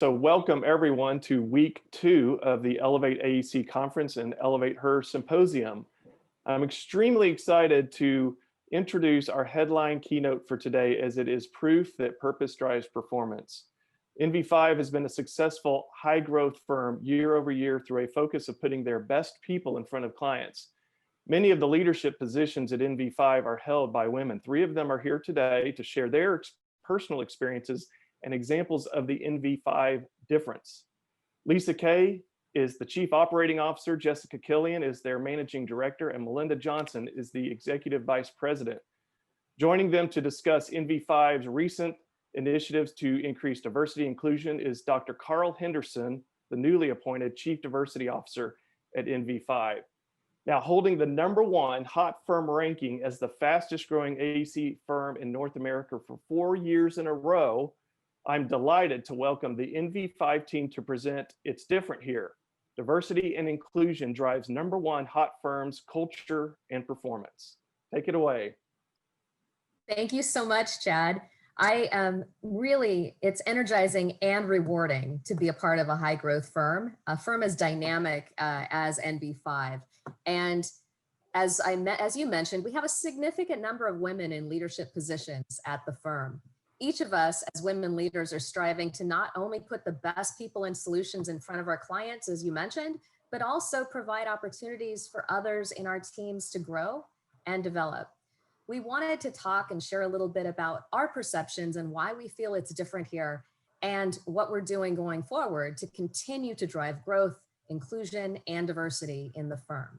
So welcome everyone to week 2 of the Elevate AEC conference and Elevate Her symposium. I'm extremely excited to introduce our headline keynote for today, as it is proof that purpose drives performance. NV5 has been a successful high growth firm year over year through a focus of putting their best people in front of clients. Many of the leadership positions at NV5 are held by women. 3 of them are here today to share their personal experiences and examples of the NV5 difference. Lisa Kay is the Chief Operating Officer, Jessica Killian is their Managing Director, and Melinda Johnson is the Executive Vice President. Joining them to discuss NV5's recent initiatives to increase diversity and inclusion is Dr. Carl Henderson, the newly appointed Chief Diversity Officer at NV5. Now, holding the #1 hot firm ranking as the fastest growing AEC firm in North America for 4 years in a row, I'm delighted to welcome the NV5 team to present It's Different Here. Diversity and inclusion drives #1 hot firms, culture, and performance. Take it away. Thank you so much, Chad. It's energizing and rewarding to be a part of a high growth firm, a firm as dynamic as NV5. And as you mentioned, we have a significant number of women in leadership positions at the firm. Each of us as women leaders are striving to not only put the best people and solutions in front of our clients, as you mentioned, but also provide opportunities for others in our teams to grow and develop. We wanted to talk and share a little bit about our perceptions and why we feel it's different here and what we're doing going forward to continue to drive growth, inclusion, and diversity in the firm.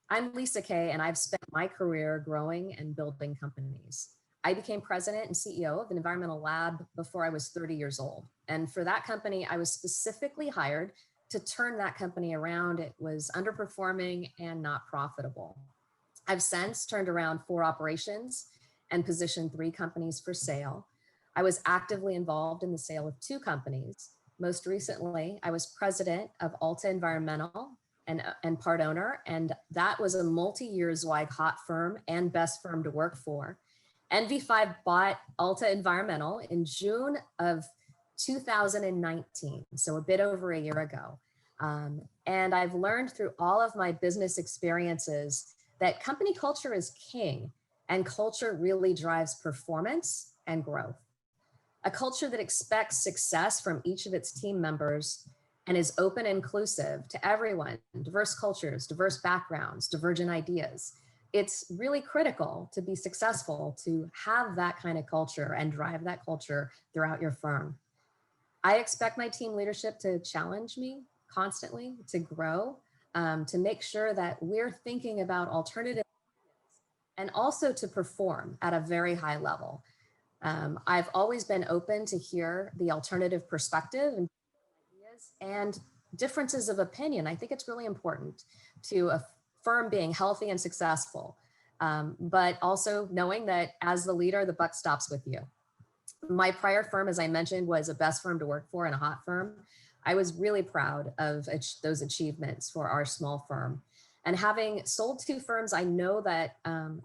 I'm Lisa Kay, and I've spent my career growing and building companies. I became president and CEO of an environmental lab before I was 30 years old. And for that company, I was specifically hired to turn that company around. It was underperforming and not profitable. I've since turned around 4 operations and positioned 3 companies for sale. I was actively involved in the sale of 2 companies. Most recently, I was president of Alta Environmental and part owner, and that was a multi-year Zweig hot firm and best firm to work for. NV5 bought Alta Environmental in June of 2019, so a bit over a year ago. And I've learned through all of my business experiences that company culture is king, and culture really drives performance and growth. A culture that expects success from each of its team members and is open and inclusive to everyone, diverse cultures, diverse backgrounds, divergent ideas. It's really critical to be successful to have that kind of culture and drive that culture throughout your firm. I expect my team leadership to challenge me constantly, to grow, to make sure that we're thinking about alternatives and also to perform at a very high level. I've always been open to hear the alternative perspective and ideas and differences of opinion. I think it's really important to a firm being healthy and successful, but also knowing that as the leader, the buck stops with you. My prior firm, as I mentioned, was a best firm to work for and a hot firm. I was really proud of those achievements for our small firm. And having sold 2 firms, I know that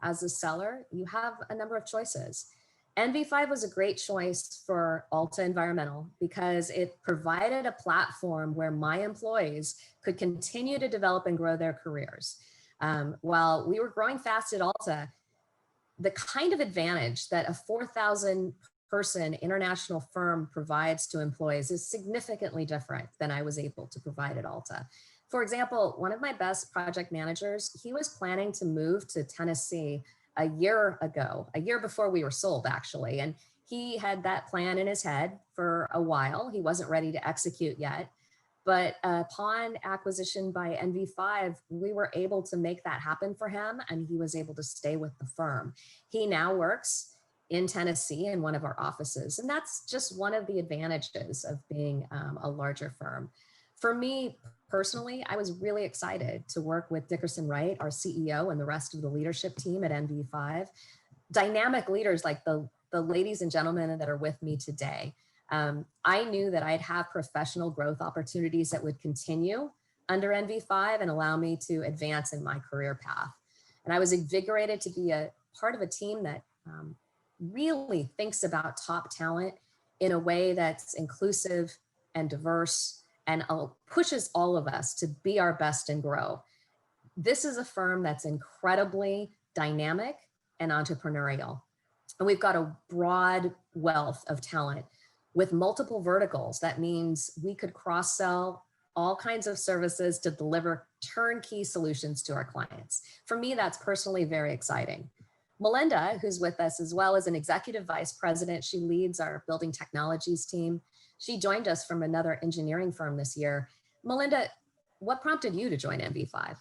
as a seller, you have a number of choices. NV5 was a great choice for Alta Environmental because it provided a platform where my employees could continue to develop and grow their careers. While we were growing fast at Alta, the kind of advantage that a 4,000 person international firm provides to employees is significantly different than I was able to provide at Alta. For example, one of my best project managers, he was planning to move to Tennessee a year ago, a year before we were sold actually. And he had that plan in his head for a while. He wasn't ready to execute yet. But upon acquisition by NV5, we were able to make that happen for him, and he was able to stay with the firm. He now works in Tennessee in one of our offices, and that's just one of the advantages of being a larger firm. For me personally, I was really excited to work with Dickerson Wright, our CEO, and the rest of the leadership team at NV5. Dynamic leaders like the ladies and gentlemen that are with me today. I knew that I'd have professional growth opportunities that would continue under NV5 and allow me to advance in my career path. And I was invigorated to be a part of a team that really thinks about top talent in a way that's inclusive, and diverse and pushes all of us to be our best and grow. This is a firm that's incredibly dynamic and entrepreneurial. And we've got a broad wealth of talent with multiple verticals. That means we could cross-sell all kinds of services to deliver turnkey solutions to our clients. For me, that's personally very exciting. Melinda, who's with us as well, is an executive vice president. She leads our building technologies team. She joined us from another engineering firm this year. Melinda, what prompted you to join NV5?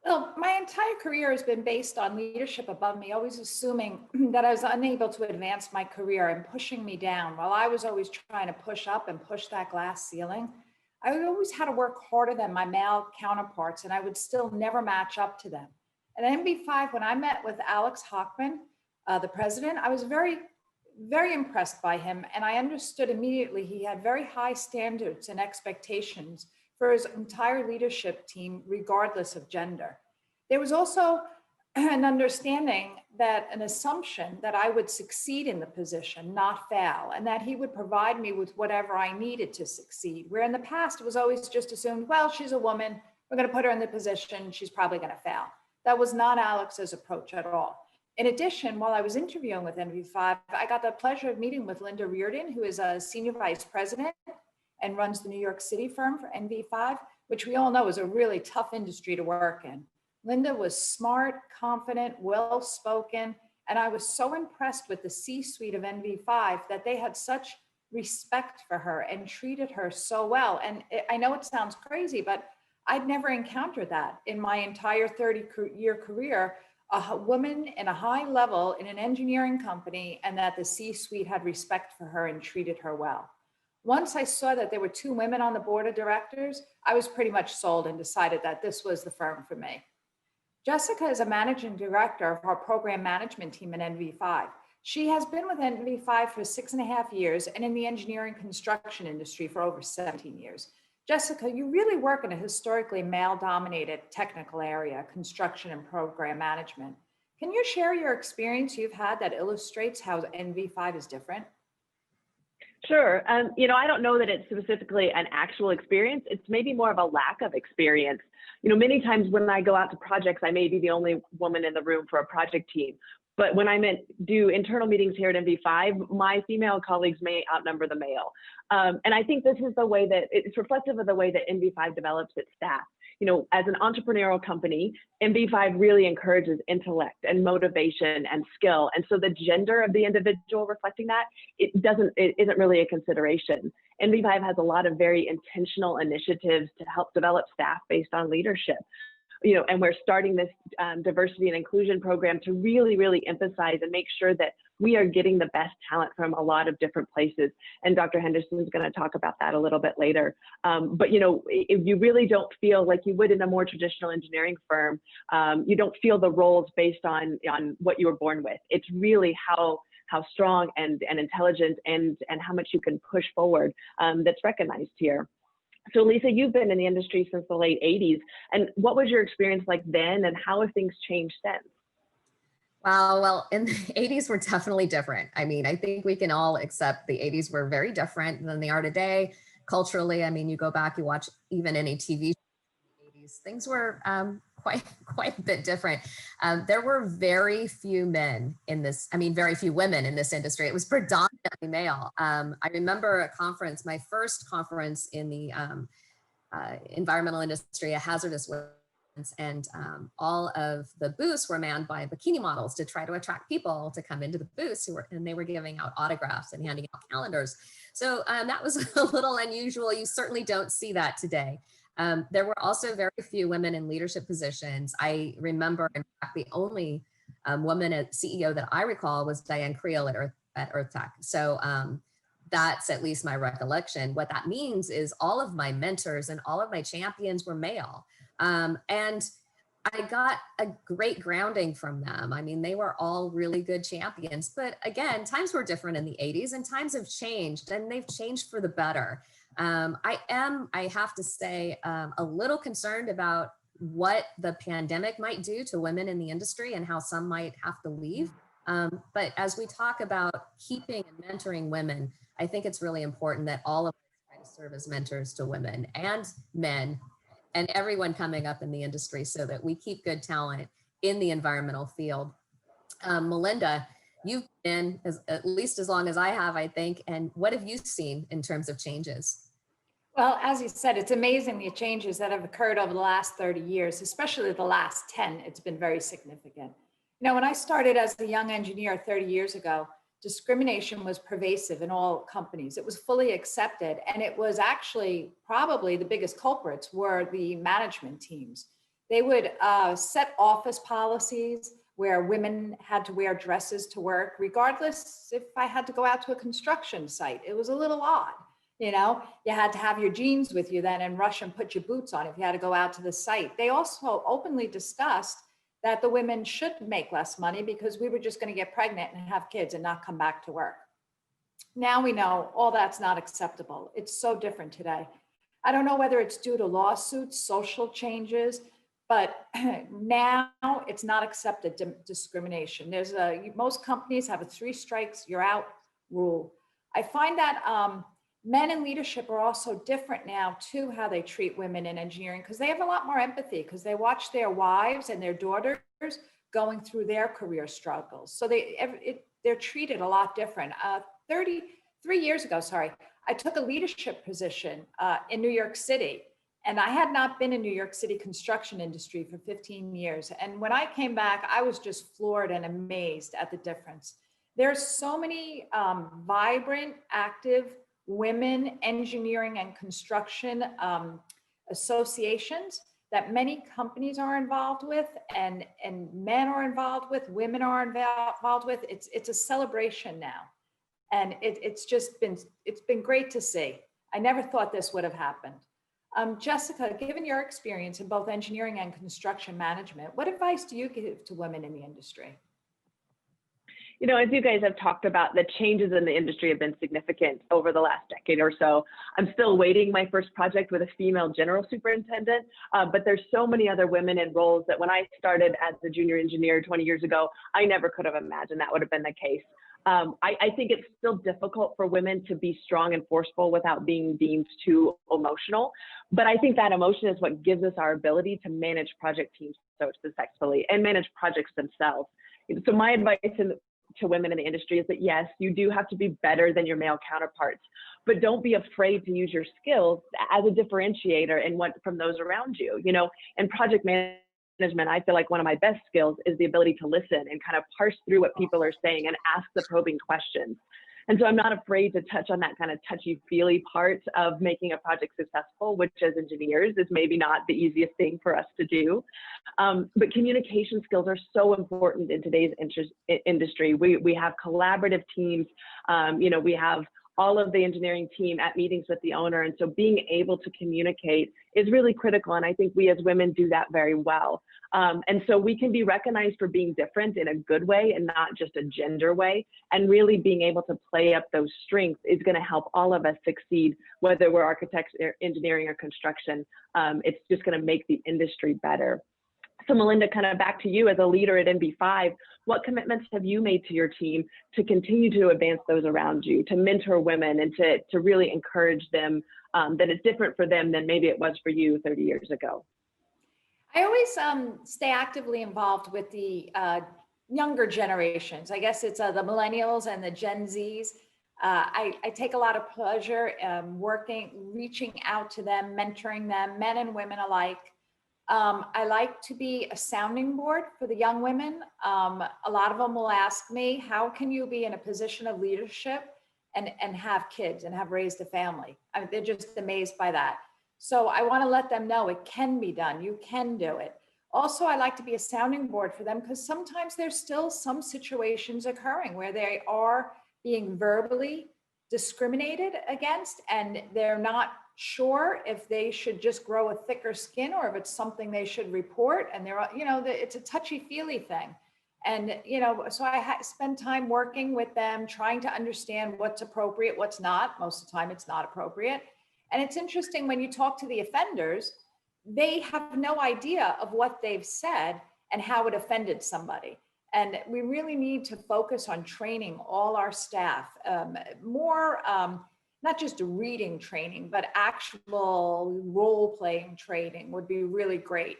Well, my entire career has been based on leadership above me, always assuming that I was unable to advance my career and pushing me down while I was always trying to push up and push that glass ceiling. I always had to work harder than my male counterparts, and I would still never match up to them. At NV5, when I met with Alex Hockman, the president, I was very, very impressed by him, and I understood immediately he had very high standards and expectations for his entire leadership team, regardless of gender. There was also an understanding that an assumption that I would succeed in the position, not fail, and that he would provide me with whatever I needed to succeed. Where in the past, it was always just assumed, well, she's a woman, we're gonna put her in the position, she's probably gonna fail. That was not Alex's approach at all. In addition, while I was interviewing with NV5, I got the pleasure of meeting with Linda Reardon, who is a senior vice president and runs the New York City firm for NV5, which we all know is a really tough industry to work in. Linda was smart, confident, well-spoken, and I was so impressed with the C-suite of NV5 that they had such respect for her and treated her so well. And I know it sounds crazy, but I'd never encountered that in my entire 30-year career, a woman in a high level in an engineering company, and that the C-suite had respect for her and treated her well. Once I saw that there were 2 women on the board of directors, I was pretty much sold and decided that this was the firm for me. Jessica is a managing director of our program management team at NV5. She has been with NV5 for 6.5 years and in the engineering construction industry for over 17 years. Jessica, you really work in a historically male-dominated technical area, construction and program management. Can you share your experience you've had that illustrates how NV5 is different? Sure. I don't know that it's specifically an actual experience. It's maybe more of a lack of experience. Many times when I go out to projects, I may be the only woman in the room for a project team. But when I do internal meetings here at NV5, my female colleagues may outnumber the male. And I think this is the way that it's reflective of the way that NV5 develops its staff. As an entrepreneurial company, NV5 really encourages intellect and motivation and skill. And so the gender of the individual reflecting that, it isn't really a consideration. NV5 has a lot of very intentional initiatives to help develop staff based on leadership. And we're starting this diversity and inclusion program to really, really emphasize and make sure that we are getting the best talent from a lot of different places. And Dr. Henderson is going to talk about that a little bit later. But if you really don't feel like you would in a more traditional engineering firm, you don't feel the roles based on what you were born with. It's really how strong and intelligent and how much you can push forward that's recognized here. So Lisa, you've been in the industry since the late 80s. And what was your experience like then, and how have things changed since? Wow, well, in the 80s were definitely different. I mean, I think we can all accept the 80s were very different than they are today. Culturally, I mean, you go back, you watch even any TV shows in the 80s, things were quite a bit different. There were very few men in this, very few women in this industry. It was predominantly male. I remember a conference, my first conference in the environmental industry, a hazardous waste, and all of the booths were manned by bikini models to try to attract people to come into the booths and they were giving out autographs and handing out calendars. So that was a little unusual. You certainly don't see that today. There were also very few women in leadership positions. I remember, in fact, the only woman at CEO that I recall was Diane Creel at Earth Tech. So that's at least my recollection. What that means is all of my mentors and all of my champions were male. And I got a great grounding from them. I mean, they were all really good champions. But again, times were different in the 80s and times have changed, and they've changed for the better. I have to say, a little concerned about what the pandemic might do to women in the industry and how some might have to leave. But as we talk about keeping and mentoring women, I think it's really important that all of us try to serve as mentors to women and men and everyone coming up in the industry so that we keep good talent in the environmental field. Melinda, you've been at least as long as I have, I think, and what have you seen in terms of changes? Well, as you said, it's amazing the changes that have occurred over the last 30 years, especially the last 10. It's been very significant. You know, when I started as a young engineer 30 years ago, discrimination was pervasive in all companies. It was fully accepted. And it was actually probably the biggest culprits were the management teams. They would set office policies where women had to wear dresses to work, regardless if I had to go out to a construction site. It was a little odd. You know, you had to have your jeans with you then and rush and put your boots on if you had to go out to the site. They also openly discussed that the women should make less money because we were just going to get pregnant and have kids and not come back to work. Now we know all that's not acceptable. It's so different today. I don't know whether it's due to lawsuits, social changes, but now it's not accepted discrimination. Most companies have a 3 strikes, you're out rule. I find that men in leadership are also different now too, how they treat women in engineering, because they have a lot more empathy because they watch their wives and their daughters going through their career struggles. So they're treated a lot different. 33 years ago, I took a leadership position in New York City, and I had not been in New York City construction industry for 15 years. And when I came back, I was just floored and amazed at the difference. There's so many vibrant, active women engineering and construction associations that many companies are involved with, and men are involved with, women are involved with. It's a celebration now, and it's been great to see. I never thought this would have happened. Jessica, given your experience in both engineering and construction management, what advice do you give to women in the industry? You know, as you guys have talked about, the changes in the industry have been significant over the last decade or so. I'm still waiting my first project with a female general superintendent, but there's so many other women in roles that when I started as a junior engineer 20 years ago, I never could have imagined that would have been the case. I think it's still difficult for women to be strong and forceful without being deemed too emotional. But I think that emotion is what gives us our ability to manage project teams so successfully and manage projects themselves. So my advice to women in the industry is that yes, you do have to be better than your male counterparts, but don't be afraid to use your skills as a differentiator and from those around you. You know, in project management, I feel like one of my best skills is the ability to listen and kind of parse through what people are saying and ask the probing questions. And so I'm not afraid to touch on that kind of touchy-feely part of making a project successful, which as engineers is maybe not the easiest thing for us to do. But communication skills are so important in today's industry. We have collaborative teams. You know, we have all of the engineering team at meetings with the owner. And so being able to communicate is really critical. And I think we as women do that very well. And so we can be recognized for being different in a good way and not just a gender way. And really being able to play up those strengths is going to help all of us succeed, whether we're architects, engineering, or construction. It's just going to make the industry better. So Melinda, kind of back to you as a leader at NB5, what commitments have you made to your team to continue to advance those around you, to mentor women and to really encourage them that it's different for them than maybe it was for you 30 years ago? I always stay actively involved with the younger generations. I guess it's the millennials and the Gen Zs. I take a lot of pleasure reaching out to them, mentoring them, men and women alike. I like to be a sounding board for the young women. A lot of them will ask me, how can you be in a position of leadership and have kids and have raised a family? I mean, they're just amazed by that. So I want to let them know it can be done. You can do it. Also, I like to be a sounding board for them because sometimes there's still some situations occurring where they are being verbally discriminated against and they're not sure if they should just grow a thicker skin or if it's something they should report. And they're, you know, it's a touchy-feely thing. And, you know, so I spend time working with them, trying to understand what's appropriate, what's not. Most of the time it's not appropriate. And it's interesting when you talk to the offenders, they have no idea of what they've said and how it offended somebody. And we really need to focus on training all our staff more not just a reading training, but actual role-playing training would be really great.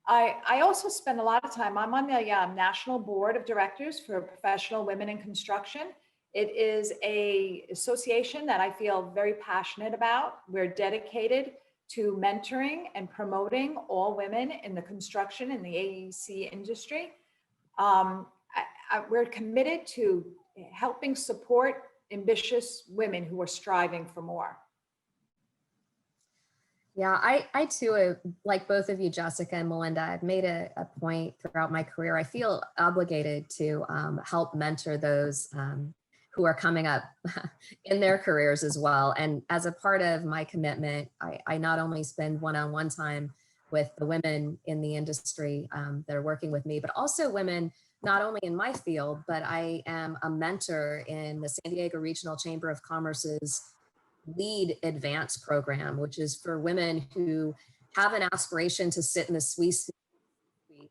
I also spend a lot of time, I'm on the National Board of Directors for Professional Women in Construction. It is an association that I feel very passionate about. We're dedicated to mentoring and promoting all women in the construction and the AEC industry. We're committed to helping support ambitious women who are striving for more. Yeah, I too, like both of you, Jessica and Melinda, I've made a point throughout my career. I feel obligated to help mentor those who are coming up in their careers as well. And as a part of my commitment, I not only spend one-on-one time with the women in the industry that are working with me, but also women not only in my field, but I am a mentor in the San Diego Regional Chamber of Commerce's Lead Advance program, which is for women who have an aspiration to sit in the C-suite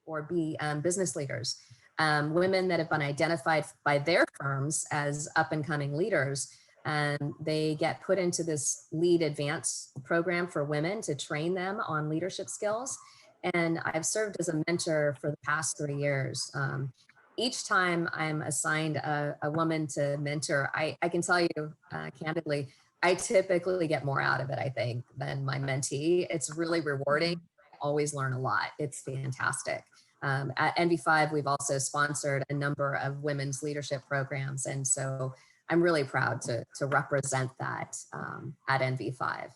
or be business leaders. Women that have been identified by their firms as up and coming leaders, and they get put into this Lead Advance program for women to train them on leadership skills. And I've served as a mentor for the past 3 years. Each time I'm assigned a woman to mentor, I can tell you candidly, I typically get more out of it, I think, than my mentee. It's really rewarding. I always learn a lot. It's fantastic. At NV5, we've also sponsored a number of women's leadership programs. And so I'm really proud to represent that at NV5.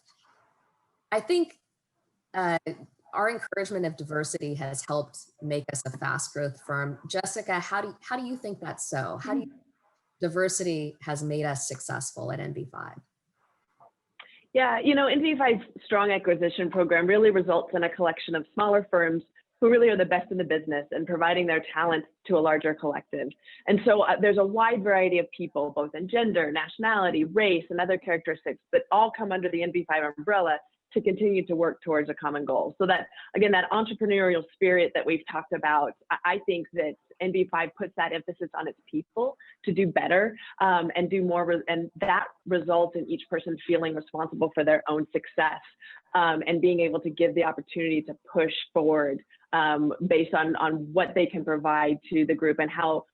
I think our encouragement of diversity has helped make us a fast growth firm. Jessica, how do you think that's so? How do you diversity has made us successful at NV5? Yeah, you know, NV5's strong acquisition program really results in a collection of smaller firms who really are the best in the business and providing their talent to a larger collective. And so there's a wide variety of people, both in gender, nationality, race, and other characteristics that all come under the NV5 umbrella to continue to work towards a common goal. So that, again, that entrepreneurial spirit that we've talked about, I think that NV5 puts that emphasis on its people to do better and do more, and that results in each person feeling responsible for their own success and being able to give the opportunity to push forward based on what they can provide to the group and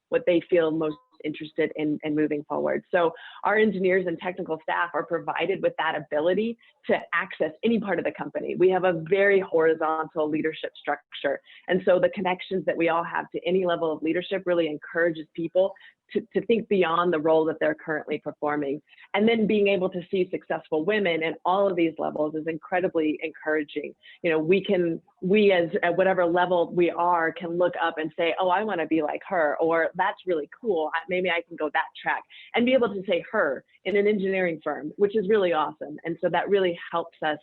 what they feel most interested in moving forward. So our engineers and technical staff are provided with that ability to access any part of the company. We have a very horizontal leadership structure. And so the connections that we all have to any level of leadership really encourages people to think beyond the role that they're currently performing. And then being able to see successful women at all of these levels is incredibly encouraging. You know, we as at whatever level we are can look up and say, oh, I want to be like her, or that's really cool. Maybe I can go that track, and be able to say her in an engineering firm, which is really awesome. And so that really helps us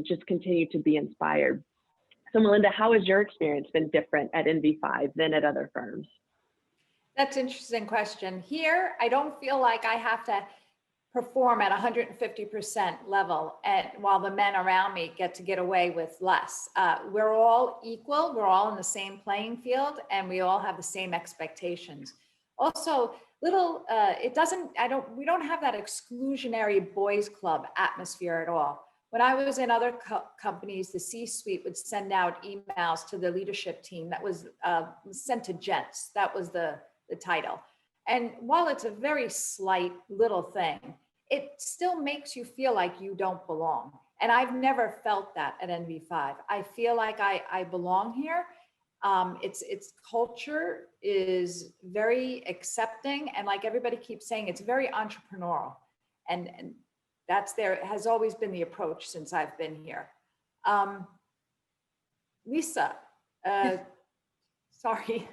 just continue to be inspired. So Melinda, how has your experience been different at NV5 than at other firms? That's an interesting question. Here, I don't feel like I have to perform at 150% level while the men around me get to get away with less. We're all equal, we're all in the same playing field, and we all have the same expectations. Also, we don't have that exclusionary boys club atmosphere at all. When I was in other companies, the C-suite would send out emails to the leadership team that was sent to gents. That was the title. And while it's a very slight little thing, it still makes you feel like you don't belong. And I've never felt that at NV5. I feel like I belong here. Its culture is very accepting. And like everybody keeps saying, it's very entrepreneurial. And has always been the approach since I've been here. Lisa, sorry.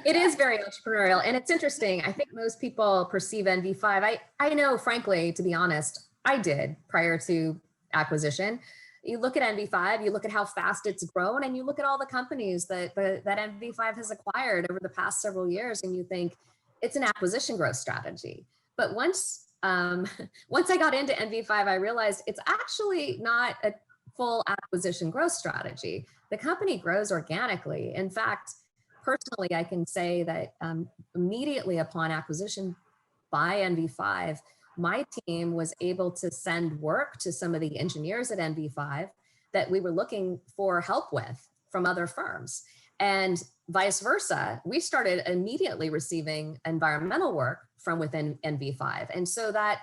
It is very entrepreneurial, and it's interesting. I think most people perceive NV5. I know, frankly, to be honest, I did prior to acquisition. You look at NV5, you look at how fast it's grown, and you look at all the companies that NV5 has acquired over the past several years, and you think it's an acquisition growth strategy. But once I got into NV5, I realized it's actually not a full acquisition growth strategy. The company grows organically. In fact, personally, I can say that immediately upon acquisition by NV5, my team was able to send work to some of the engineers at NV5 that we were looking for help with from other firms. And vice versa, we started immediately receiving environmental work from within NV5. And so that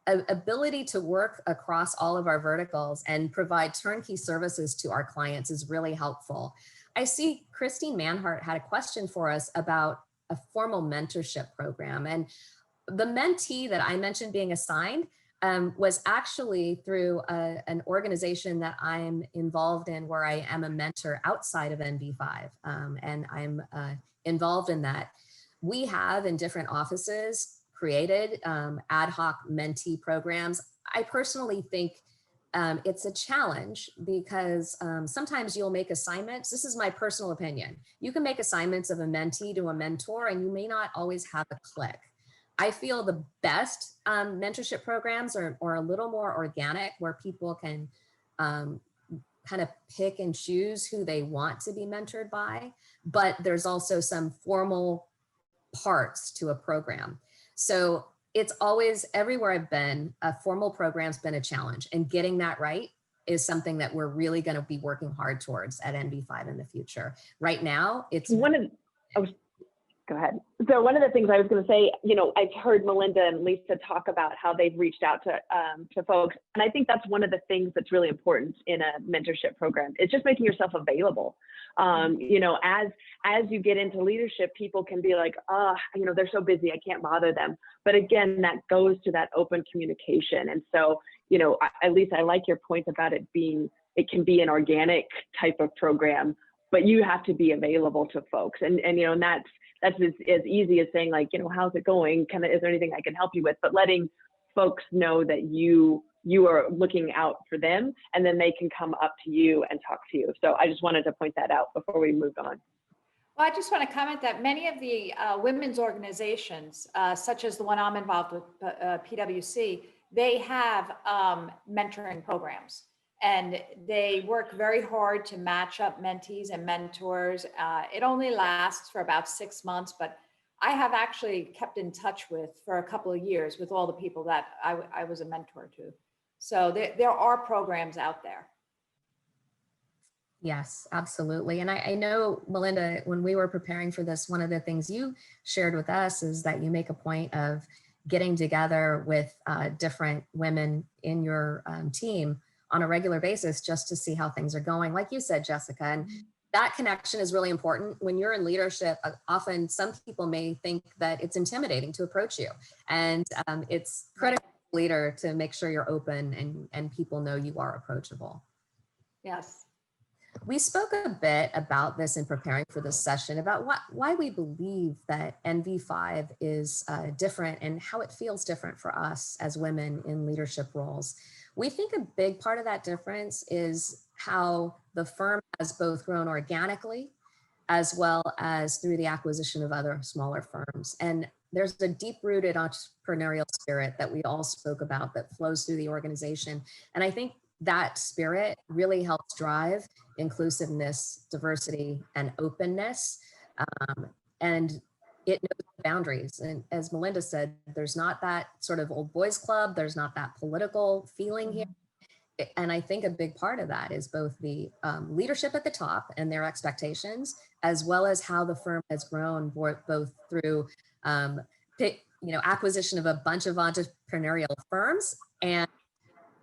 ability to work across all of our verticals and provide turnkey services to our clients is really helpful. I see Christine Manhart had a question for us about a formal mentorship program. And the mentee that I mentioned being assigned was actually through an organization that I'm involved in, where I am a mentor outside of NV5, and I'm involved in that. We have in different offices created ad hoc mentee programs. I personally think it's a challenge because sometimes you'll make assignments. This is my personal opinion. You can make assignments of a mentee to a mentor and you may not always have a click. I feel the best mentorship programs are a little more organic, where people can kind of pick and choose who they want to be mentored by, but there's also some formal parts to a program. So it's always, everywhere I've been, a formal program's been a challenge, and getting that right is something that we're really going to be working hard towards at NV5 in the future. Right now, it's Go ahead. So one of the things I was going to say, you know, I've heard Melinda and Lisa talk about how they've reached out to folks. And I think that's one of the things that's really important in a mentorship program. It's just making yourself available. You know, as you get into leadership, people can be like, oh, you know, they're so busy, I can't bother them. But again, that goes to that open communication. And so, you know, at least I like your point about it can be an organic type of program, but you have to be available to folks. And you know, and that's as easy as saying, like, you know, how's it going? Kind of, is there anything I can help you with? But letting folks know that you are looking out for them, and then they can come up to you and talk to you. So I just wanted to point that out before we moved on. Well, I just want to comment that many of the women's organizations, such as the one I'm involved with, PwC, they have mentoring programs. And they work very hard to match up mentees and mentors. It only lasts for about 6 months, but I have actually kept in touch with for a couple of years with all the people that I was a mentor to. So there are programs out there. Yes, absolutely. And I know, Melinda, when we were preparing for this, one of the things you shared with us is that you make a point of getting together with different women in your team on a regular basis just to see how things are going. Like you said, Jessica, and that connection is really important. When you're in leadership, often some people may think that it's intimidating to approach you. And it's critical as a leader to make sure you're open and people know you are approachable. Yes. We spoke a bit about this in preparing for this session, about why we believe that NV5 is different and how it feels different for us as women in leadership roles. We think a big part of that difference is how the firm has both grown organically as well as through the acquisition of other smaller firms. And there's a deep-rooted entrepreneurial spirit that we all spoke about that flows through the organization. And I think that spirit really helps drive inclusiveness, diversity, and openness. And it knows boundaries. And as Melinda said, there's not that sort of old boys club. There's not that political feeling here. And I think a big part of that is both the leadership at the top and their expectations, as well as how the firm has grown both through acquisition of a bunch of entrepreneurial firms and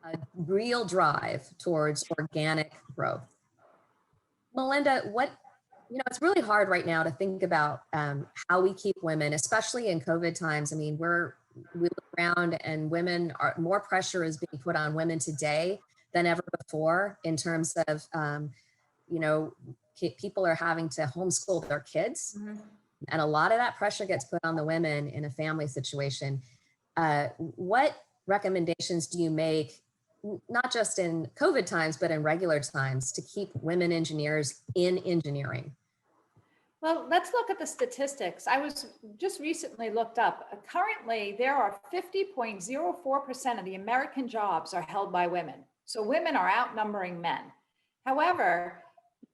a real drive towards organic growth. Melinda, it's really hard right now to think about how we keep women, especially in COVID times. I mean, we look around and more pressure is being put on women today than ever before in terms of, people are having to homeschool their kids. Mm-hmm. And a lot of that pressure gets put on the women in a family situation. What recommendations do you make, not just in COVID times, but in regular times, to keep women engineers in engineering? Well, let's look at the statistics. I was just recently looked up. Currently, there are 50.04% of the American jobs are held by women. So women are outnumbering men. However,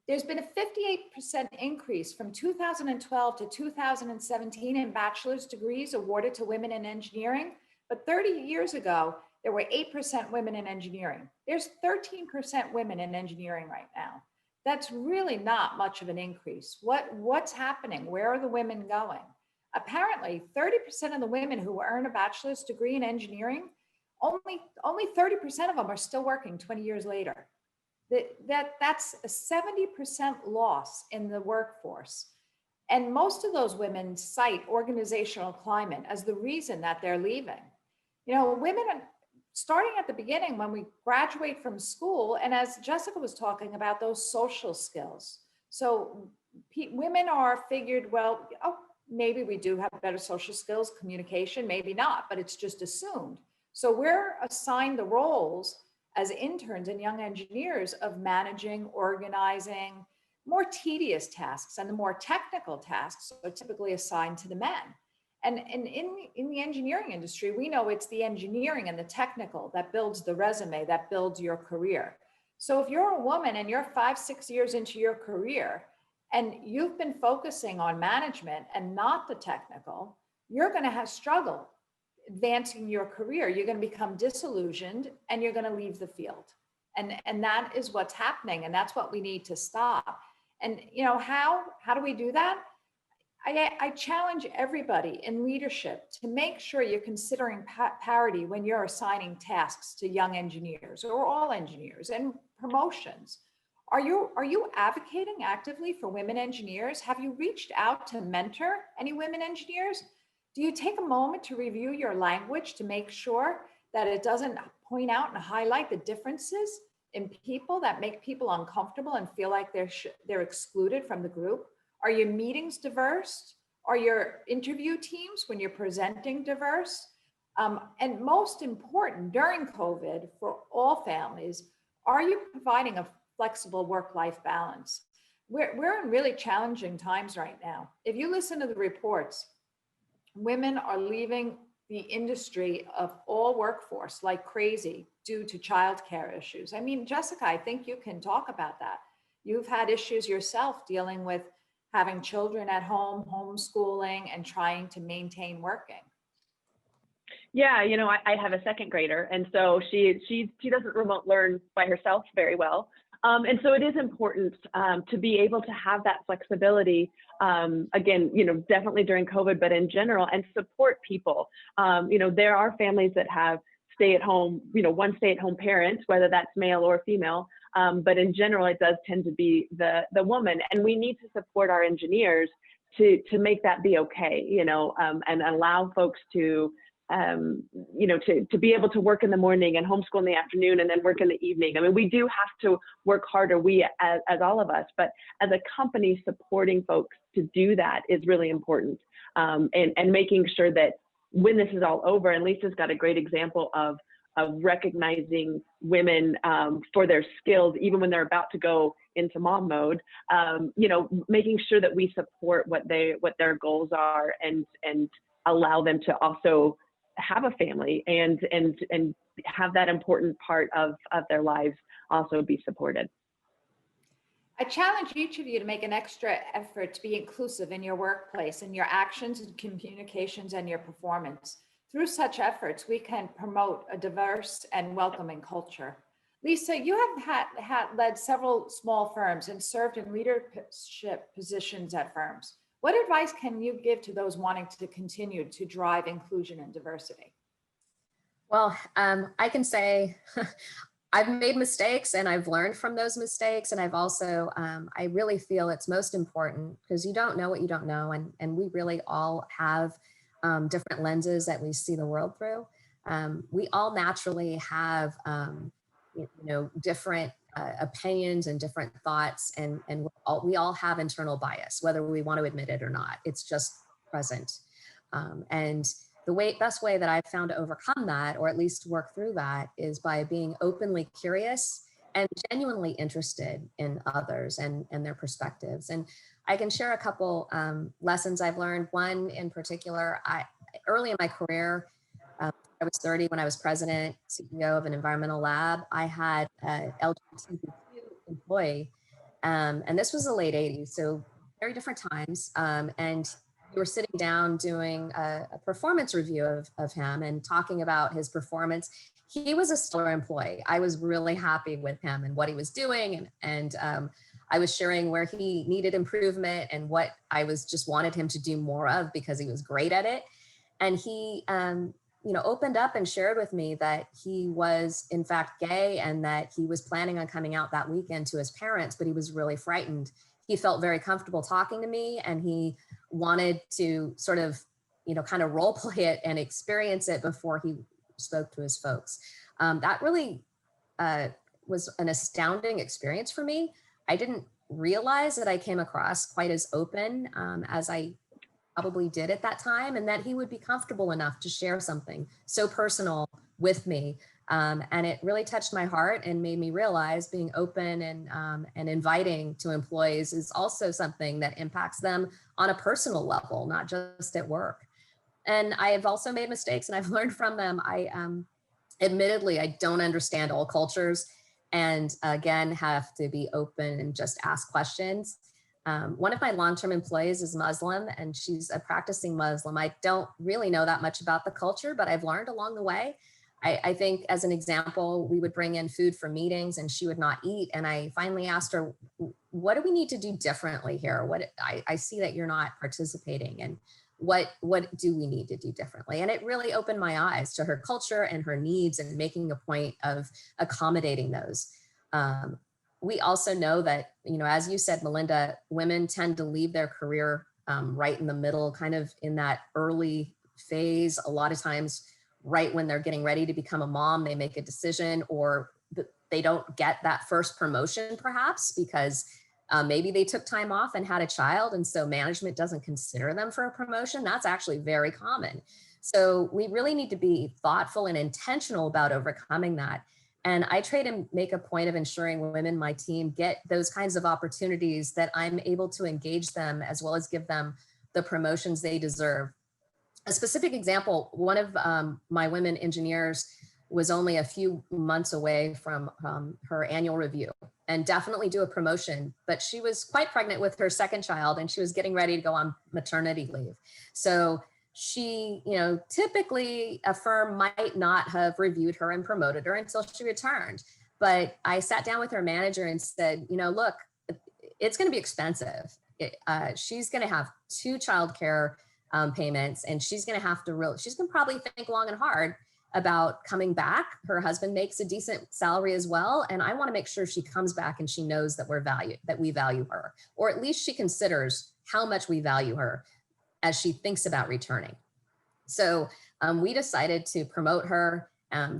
there's been a 58% increase from 2012 to 2017 in bachelor's degrees awarded to women in engineering. But 30 years ago, there were 8% women in engineering. There's 13% women in engineering right now. That's really not much of an increase. What's happening? Where are the women going? Apparently, 30% of the women who earn a bachelor's degree in engineering, only 30% of them are still working 20 years later. That's a 70% loss in the workforce. And most of those women cite organizational climate as the reason that they're leaving. You know, women, starting at the beginning when we graduate from school, and as Jessica was talking about, those social skills. So women are figured, well, oh, maybe we do have better social skills, communication, maybe not, but it's just assumed. So we're assigned the roles as interns and young engineers of managing, organizing, more tedious tasks, and the more technical tasks are typically assigned to the men. And in the engineering industry, we know it's the engineering and the technical that builds the resume, that builds your career. So if you're a woman and you're 5-6 years into your career and you've been focusing on management and not the technical, you're going to have struggle advancing your career. You're going to become disillusioned and you're going to leave the field. And that is what's happening. And that's what we need to stop. And, you know, how do we do that? I challenge everybody in leadership to make sure you're considering parity when you're assigning tasks to young engineers or all engineers and promotions. Are you advocating actively for women engineers? Have you reached out to mentor any women engineers? Do you take a moment to review your language to make sure that it doesn't point out and highlight the differences in people that make people uncomfortable and feel like they're excluded from the group? Are your meetings diverse? Are your interview teams, when you're presenting, diverse? And most important, during COVID, for all families, are you providing a flexible work-life balance? We're in really challenging times right now. If you listen to the reports, women are leaving the industry of all workforce like crazy due to childcare issues. I mean, Jessica, I think you can talk about that. You've had issues yourself dealing with having children at home, homeschooling, and trying to maintain working. Yeah, you know, I have a second grader, and so she doesn't remote learn by herself very well. And so it is important to be able to have that flexibility, again, you know, definitely during COVID, but in general, and support people. You know, there are families that have stay-at-home, you know, one stay-at-home parent, whether that's male or female, but in general, it does tend to be the woman, and we need to support our engineers to make that be okay, you know, and allow folks to, you know, to be able to work in the morning and homeschool in the afternoon and then work in the evening. I mean, we do have to work harder, as all of us, but as a company, supporting folks to do that is really important, and making sure that when this is all over, and Lisa's got a great example of recognizing women for their skills, even when they're about to go into mom mode, you know, making sure that we support what their goals are and allow them to also have a family and have that important part of their lives also be supported. I challenge each of you to make an extra effort to be inclusive in your workplace, in your actions and communications and your performance. Through such efforts, we can promote a diverse and welcoming culture. Lisa, you have led several small firms and served in leadership positions at firms. What advice can you give to those wanting to continue to drive inclusion and diversity? Well, I can say I've made mistakes and I've learned from those mistakes. And I've also, I really feel it's most important because you don't know what you don't know. And we really all have different lenses that we see the world through. We all naturally have, you know, different opinions and different thoughts, and we all have internal bias, whether we want to admit it or not. It's just present. And the best way that I've found to overcome that, or at least work through that, is by being openly curious and genuinely interested in others and their perspectives. And I can share a couple lessons I've learned. One in particular, early in my career, I was 30 when I was president, CEO of an environmental lab. I had an LGBTQ employee, and this was the late 80s, so very different times. And we were sitting down doing a performance review of him and talking about his performance. He was a stellar employee. I was really happy with him and what he was doing. And I was sharing where he needed improvement and what I was just wanted him to do more of because he was great at it. And he, opened up and shared with me that he was in fact gay and that he was planning on coming out that weekend to his parents, but he was really frightened. He felt very comfortable talking to me and he wanted to sort of, kind of role play it and experience it before he spoke to his folks. That really was an astounding experience for me. I didn't realize that I came across quite as open as I probably did at that time, and that he would be comfortable enough to share something so personal with me. And it really touched my heart and made me realize being open and inviting to employees is also something that impacts them on a personal level, not just at work. And I have also made mistakes and I've learned from them. Admittedly, I don't understand all cultures and again, have to be open and just ask questions. One of my long-term employees is Muslim and she's a practicing Muslim. I don't really know that much about the culture, but I've learned along the way. I think as an example, we would bring in food for meetings and she would not eat. And I finally asked her, what do we need to do differently here? I see that you're not participating and what do we need to do differently? And it really opened my eyes to her culture and her needs and making a point of accommodating those. We also know that, as you said, Melinda, women tend to leave their career right in the middle, kind of in that early phase. A lot of times, right when they're getting ready to become a mom, they make a decision or they don't get that first promotion perhaps because maybe they took time off and had a child. And so management doesn't consider them for a promotion. That's actually very common. So we really need to be thoughtful and intentional about overcoming that. And I try to make a point of ensuring women in my team get those kinds of opportunities that I'm able to engage them as well as give them the promotions they deserve. A specific example, one of my women engineers was only a few months away from her annual review and definitely do a promotion, but she was quite pregnant with her second child and she was getting ready to go on maternity leave. So she, typically a firm might not have reviewed her and promoted her until she returned. But I sat down with her manager and said, look, it's going to be expensive. She's going to have 2 childcare payments and she's going to probably think long and hard about coming back. Her husband makes a decent salary as well. And I want to make sure she comes back and she knows that we value her, or at least she considers how much we value her as she thinks about returning. So we decided to promote her,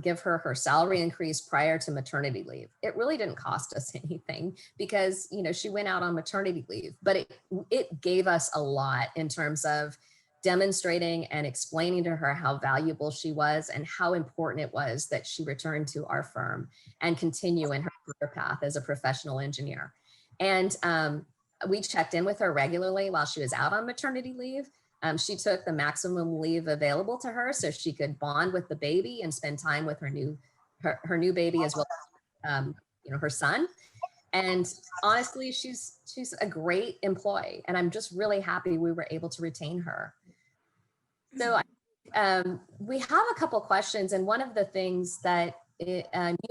give her her salary increase prior to maternity leave. It really didn't cost us anything because, she went out on maternity leave, but it gave us a lot in terms of demonstrating and explaining to her how valuable she was and how important it was that she return to our firm and continue in her career path as a professional engineer. And we checked in with her regularly while she was out on maternity leave. She took the maximum leave available to her so she could bond with the baby and spend time with her new baby as well as her son. And honestly, she's a great employee and I'm just really happy we were able to retain her. So we have a couple questions, and one of the things that you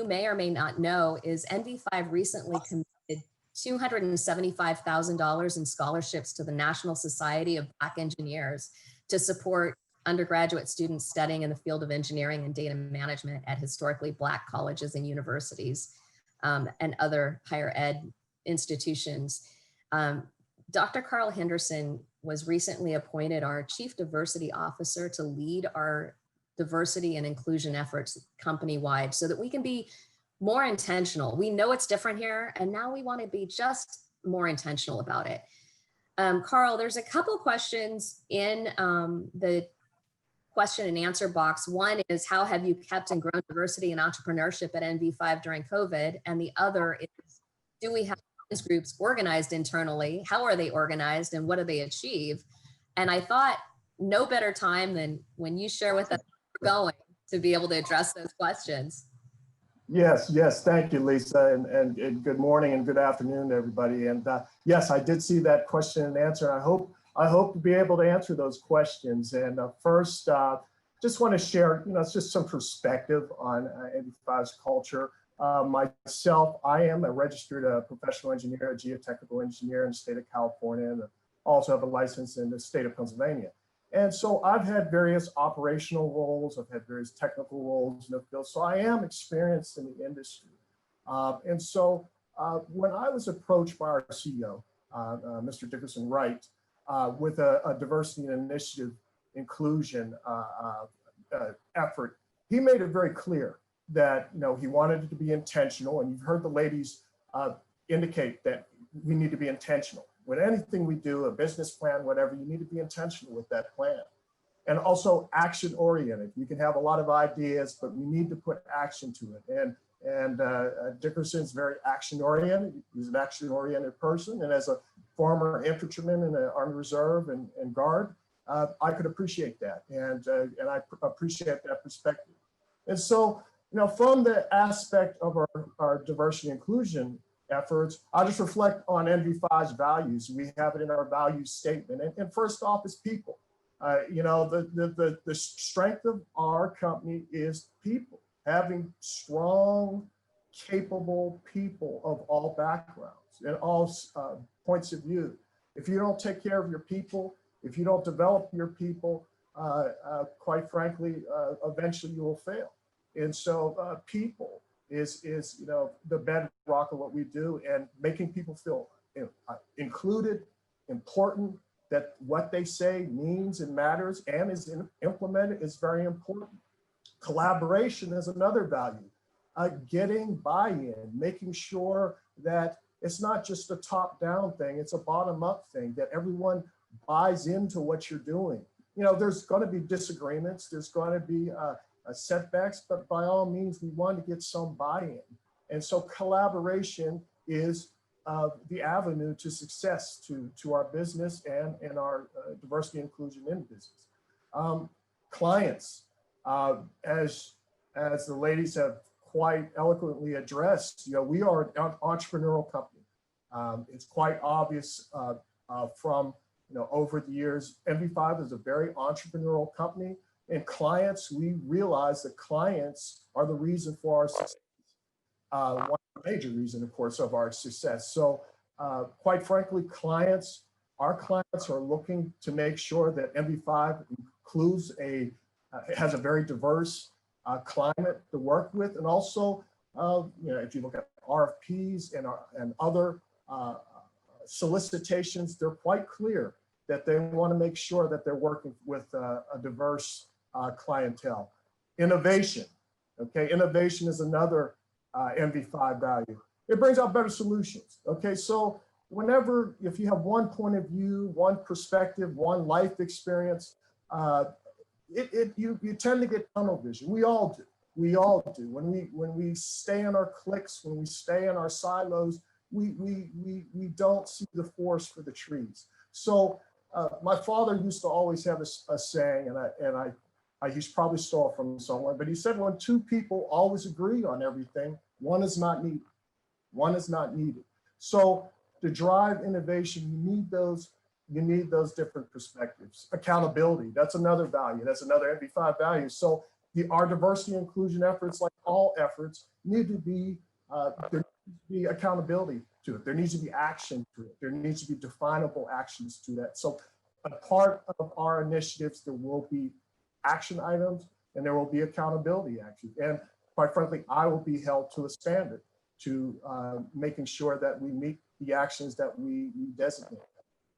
may or may not know is NV5 recently committed $275,000 in scholarships to the National Society of Black Engineers to support undergraduate students studying in the field of engineering and data management at historically Black colleges and universities and other higher ed institutions. Dr. Carl Henderson was recently appointed our Chief Diversity Officer to lead our diversity and inclusion efforts company-wide so that we can be more intentional. We know it's different here, and now we want to be just more intentional about it. Carl, there's a couple questions in the question and answer box. One is, how have you kept and grown diversity and entrepreneurship at NV5 during COVID? And the other is, do we have groups organized internally? How are they organized and what do they achieve? And I thought no better time than when you share with us where you're going to be able to address those questions. Yes, thank you, Lisa, and good morning and good afternoon, everybody. And yes, I did see that question and answer. And I hope to be able to answer those questions. And first, just want to share, it's just some perspective on NV5's culture. Myself, I am a registered professional engineer, a geotechnical engineer in the state of California, and also have a license in the state of Pennsylvania. And so I've had various operational roles, I've had various technical roles in the field, so I am experienced in the industry. And so when I was approached by our CEO, Mr. Dickerson Wright, with a diversity and initiative inclusion effort, he made it very clear that he wanted it to be intentional, and you've heard the ladies indicate that we need to be intentional. With anything we do, a business plan, whatever, you need to be intentional with that plan. And also action oriented. We can have a lot of ideas, but we need to put action to it. And Dickerson's very action oriented. He's an action oriented person. And as a former infantryman in the Army Reserve and Guard, I could appreciate that. And I appreciate that perspective. And so, from the aspect of our diversity and inclusion efforts, I'll just reflect on NV5's values. We have it in our values statement. And first off is people. The strength of our company is people, having strong, capable people of all backgrounds and all points of view. If you don't take care of your people, if you don't develop your people, quite frankly, eventually you will fail. And so people is the bedrock of what we do, and making people feel included, important, that what they say means and matters and is implemented is very important. Collaboration is another value. Getting buy-in, making sure that it's not just a top-down thing, it's a bottom-up thing, that everyone buys into what you're doing. There's going to be disagreements, there's going to be setbacks, but by all means, we want to get some buy-in. And so collaboration is the avenue to success to our business and our diversity and inclusion in business. Clients, as the ladies have quite eloquently addressed, we are an entrepreneurial company. It's quite obvious from over the years, NV5 is a very entrepreneurial company. And clients, we realize that clients are the reason for our success. One major reason, of course, of our success. So quite frankly, our clients are looking to make sure that NV5 includes has a very diverse climate to work with. And also, if you look at RFPs and other solicitations, they're quite clear that they want to make sure that they're working with a diverse clientele. Innovation, okay? Innovation is another NV5 value. It brings out better solutions, okay? So if you have one point of view, one perspective, one life experience, you tend to get tunnel vision. We all do. We all do. When we stay in our cliques, when we stay in our silos, we don't see the forest for the trees. So my father used to always have a saying, and he's probably stole it from somewhere, but he said, when two people always agree on everything, one is not needed. One is not needed. So to drive innovation, you need those different perspectives. Accountability, that's another value. That's another NV5 value. So our diversity and inclusion efforts, like all efforts, need to be, there needs to be accountability to it. There needs to be action to it. There needs to be definable actions to that. So a part of our initiatives, there will be action items and there will be accountability actions. And quite frankly, I will be held to a standard to making sure that we meet the actions that we designate.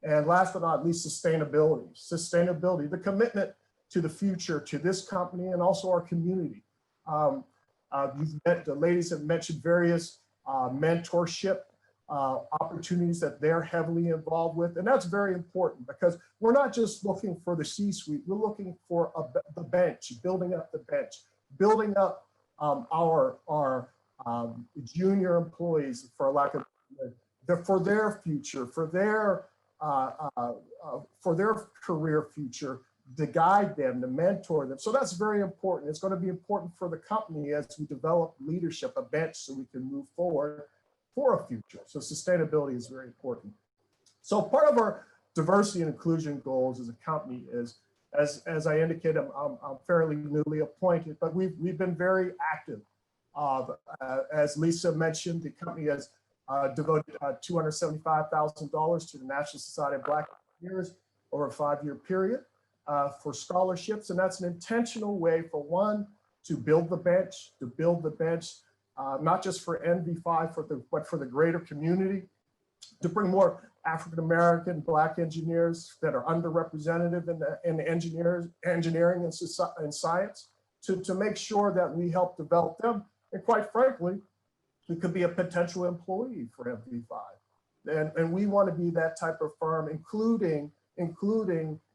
And last but not least, sustainability. Sustainability, the commitment to the future, to this company and also our community. The ladies have mentioned various mentorship opportunities that they're heavily involved with. And that's very important because we're not just looking for the C-suite, we're looking for the bench, building up the bench, building up our junior employees, for lack of, for their future, for their career future, to guide them, to mentor them. So that's very important. It's going to be important for the company as we develop leadership, a bench so we can move forward for a future. So sustainability is very important. So part of our diversity and inclusion goals as a company is, as I indicated, I'm fairly newly appointed, but we've been very active. As Lisa mentioned, the company has devoted $275,000 to the National Society of Black Engineers over a 5-year period for scholarships. And that's an intentional way for one, to build the bench, not just for NV5, but for the greater community, to bring more African-American, Black engineers that are underrepresented in the engineering and science, to make sure that we help develop them. And quite frankly, we could be a potential employee for NV5. And we want to be that type of firm, including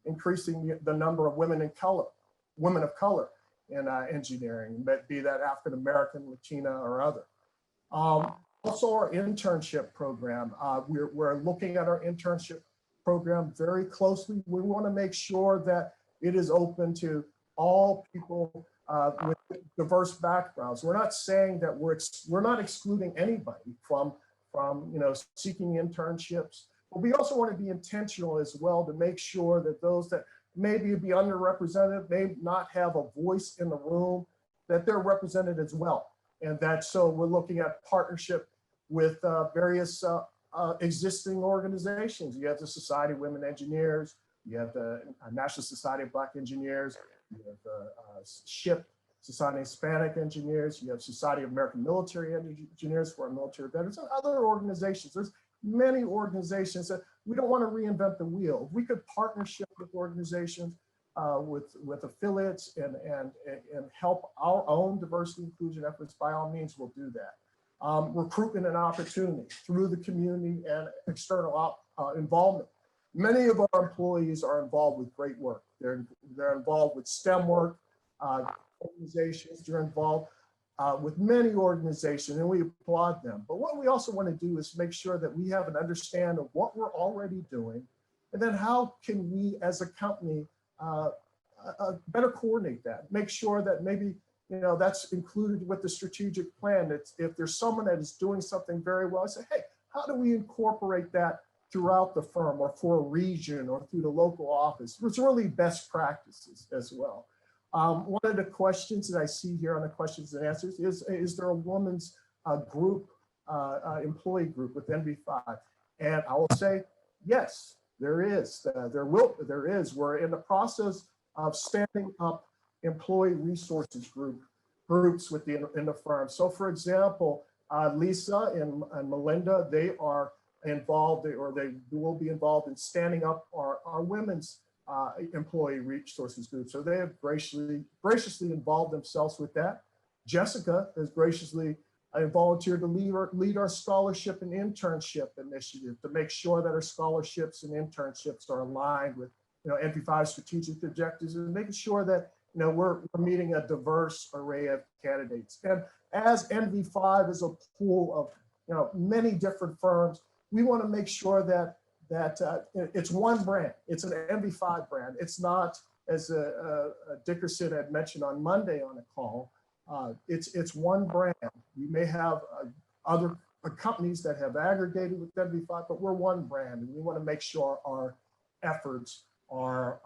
increasing the number of women of color in engineering, be that African-American, Latina, or other. Also our internship program. We're looking at our internship program very closely. We want to make sure that it is open to all people with diverse backgrounds. We're not saying that we're not excluding anybody from seeking internships, but we also want to be intentional as well to make sure that those that maybe be underrepresented, may not have a voice in the room, that they're represented as well. And so we're looking at partnership with various existing organizations. You have the Society of Women Engineers, you have the National Society of Black Engineers, you have the SHIP, Society of Hispanic Engineers, you have Society of American Military Engineers for our military veterans, and other organizations. There's many organizations that we don't want to reinvent the wheel. If we could partnership with organizations, with affiliates and help our own diversity inclusion efforts, by all means, we'll do that. Recruitment and opportunity through the community and external involvement. Many of our employees are involved with great work. They're involved with STEM work, organizations. They're involved with many organizations, and we applaud them. But what we also want to do is make sure that we have an understanding of what we're already doing, and then how can we as a company better coordinate that, make sure that maybe that's included with the strategic plan. If there's someone that is doing something very well, I say, hey, how do we incorporate that throughout the firm or for a region or through the local office? It's really best practices as well. One of the questions that I see here on the questions and answers is there a women's group, employee group with NV5? And I will say, yes, there is. There is. We're in the process of standing up employee resources groups in the firm. So for example, Lisa and Melinda, they are involved, or they will be involved in standing up our women's employee resources group. So they have graciously involved themselves with that. Jessica has graciously volunteered to lead our scholarship and internship initiative to make sure that our scholarships and internships are aligned with NV5 strategic objectives, and making sure that we're meeting a diverse array of candidates. And as NV5 is a pool of many different firms, we want to make sure that it's one brand. It's an NV5 brand. It's not, as Dickerson had mentioned on Monday on a call, it's one brand. We may have other companies that have aggregated with NV5, but we're one brand, and we want to make sure our efforts are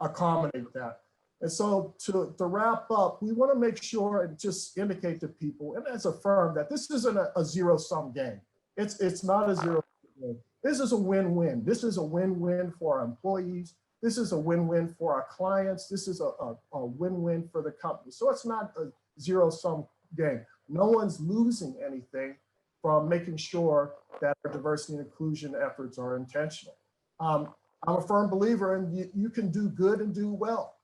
accommodate that. And so to wrap up, we want to make sure and just indicate to people, and as a firm, that this isn't a zero-sum game. It's not a zero-sum game. This is a win-win. This is a win-win for our employees. This is a win-win for our clients. This is a win-win for the company. So it's not a zero-sum game. No one's losing anything from making sure that our diversity and inclusion efforts are intentional. I'm a firm believer in you can do good and do well.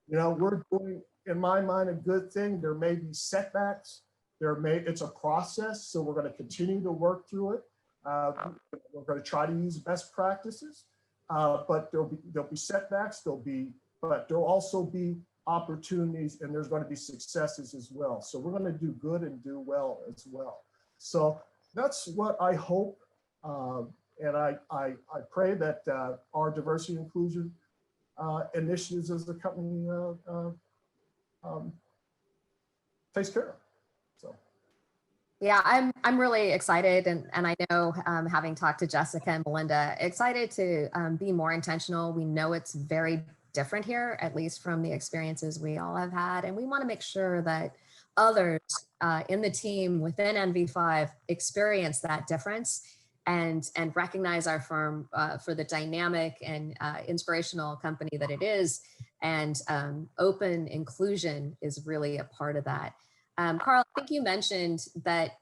We're doing, in my mind, a good thing. There may be setbacks. It's a process, so we're going to continue to work through it. We're going to try to use best practices, but there'll be setbacks. But there'll also be opportunities, and there's going to be successes as well. So we're going to do good and do well as well. So that's what I hope, and I pray that our diversity and inclusion initiatives as a company takes care of. So Yeah, I'm really excited, and I know, having talked to Jessica and Melinda, excited to be more intentional. We know it's very different here, at least from the experiences we all have had, and we want to make sure that others in the team within NV5 experience that difference and recognize our firm for the dynamic and inspirational company that it is, and open inclusion is really a part of that. Carl, I think you mentioned that,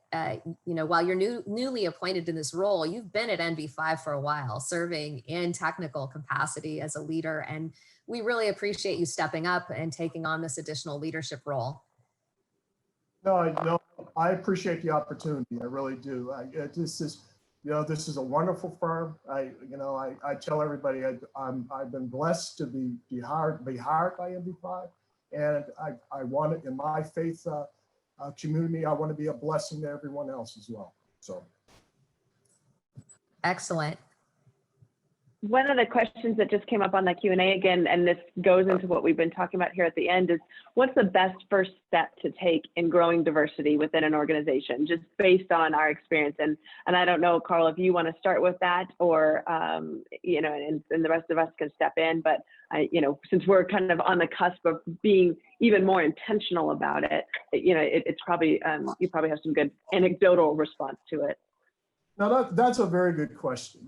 while you're newly appointed in this role, you've been at NV5 for a while, serving in technical capacity as a leader. And we really appreciate you stepping up and taking on this additional leadership role. No, I appreciate the opportunity. I really do. This is a wonderful firm. I tell everybody I've been blessed to be hired by NV5, and I want it in my faith community. I want to be a blessing to everyone else as well. So, excellent. One of the questions that just came up on the Q&A again, and this goes into what we've been talking about here at the end, is what's the best first step to take in growing diversity within an organization, just based on our experience? And I don't know, Carl, if you want to start with that, or and the rest of us can step in. But since we're kind of on the cusp of being even more intentional about it, it's probably you probably have some good anecdotal response to it. now that's a very good question.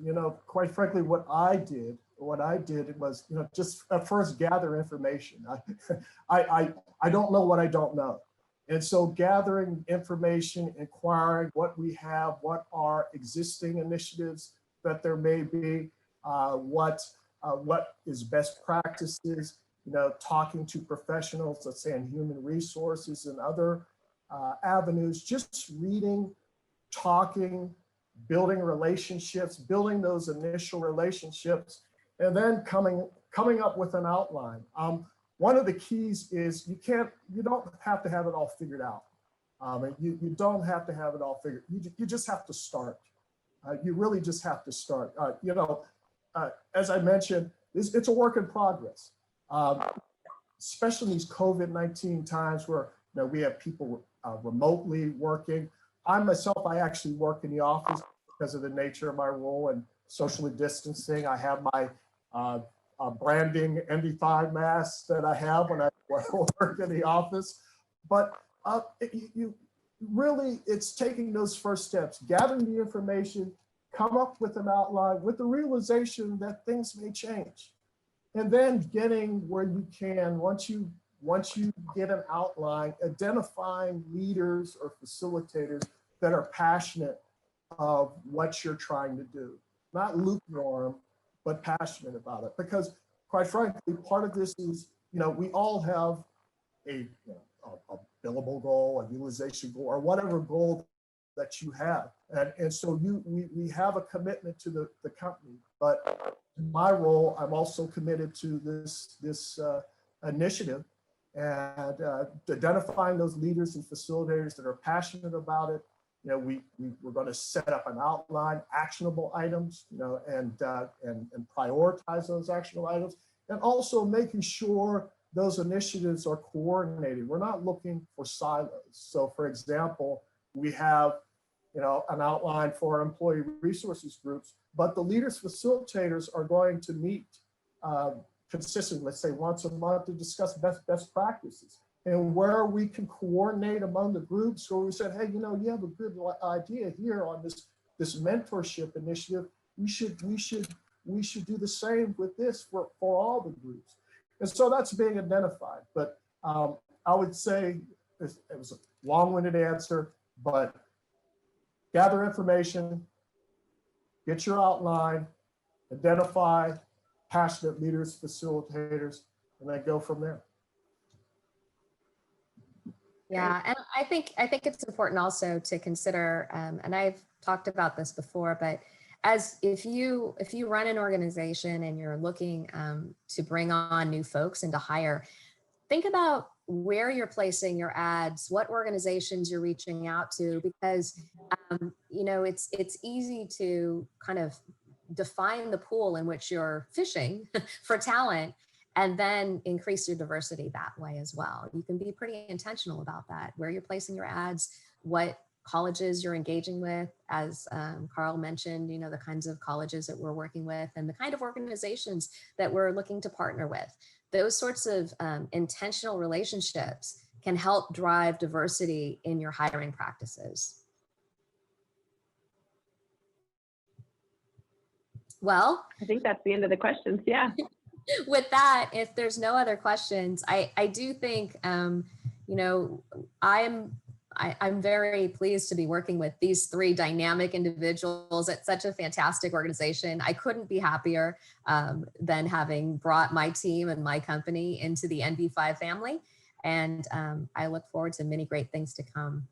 Quite frankly, what I did was, just at first gather information. I don't know what I don't know. And so gathering information, inquiring what we have, what are existing initiatives that there may be, what is best practices, talking to professionals, let's say in human resources and other avenues, just reading, talking, building relationships, building those initial relationships, and then coming up with an outline. One of the keys is you don't have to have it all figured out. You don't have to have it all figured. You just have to start. You really just have to start. As I mentioned, it's a work in progress, especially in these COVID-19 times where we have people remotely working. I actually work in the office because of the nature of my role and socially distancing. I have my branding NV5 mask that I have when I work in the office. But it's taking those first steps, gathering the information, come up with an outline with the realization that things may change. And then getting where you can, once you get an outline, identifying leaders or facilitators that are passionate of what you're trying to do, not lukewarm, but passionate about it. Because quite frankly, part of this is, we all have a billable goal, a utilization goal, or whatever goal that you have. And so we have a commitment to the company. But in my role, I'm also committed to this initiative, and identifying those leaders and facilitators that are passionate about it. We're going to set up an outline, actionable items, and prioritize those actionable items, and also making sure those initiatives are coordinated. We're not looking for silos. So, for example, we have, an outline for our employee resources groups, but the leaders facilitators are going to meet consistently, let's say once a month, to discuss best practices. And where we can coordinate among the groups, where we said, hey, you have a good idea here on this mentorship initiative. We should do the same with this for all the groups. And so that's being identified. But I would say it was a long-winded answer, but gather information, get your outline, identify passionate leaders, facilitators, and then go from there. Yeah, and I think it's important also to consider, and I've talked about this before, but if you run an organization and you're looking to bring on new folks and to hire, think about where you're placing your ads, what organizations you're reaching out to, because it's easy to kind of define the pool in which you're fishing for talent, and then increase your diversity that way as well. You can be pretty intentional about that, where you're placing your ads, what colleges you're engaging with. As Carl mentioned, you know, the kinds of colleges that we're working with and the kind of organizations that we're looking to partner with. Those sorts of intentional relationships can help drive diversity in your hiring practices. Well, I think that's the end of the questions. Yeah. with that, if there's no other questions, I do think, you know, I'm very pleased to be working with these three dynamic individuals at such a fantastic organization. I couldn't be happier than having brought my team and my company into the NB5 family. And I look forward to many great things to come.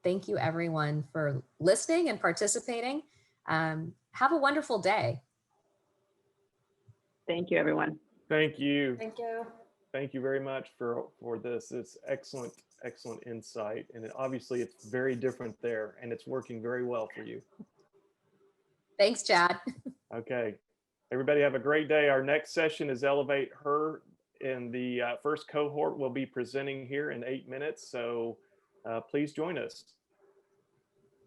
Thank you, everyone, for listening and participating. Have a wonderful day. Thank you, everyone. Thank you. Thank you. Thank you very much for this. It's excellent insight. And obviously it's very different there and it's working very well for you. Thanks, Chad. Okay. Everybody have a great day. Our next session is Elevate Her, and the first cohort will be presenting here in 8 minutes. So please join us.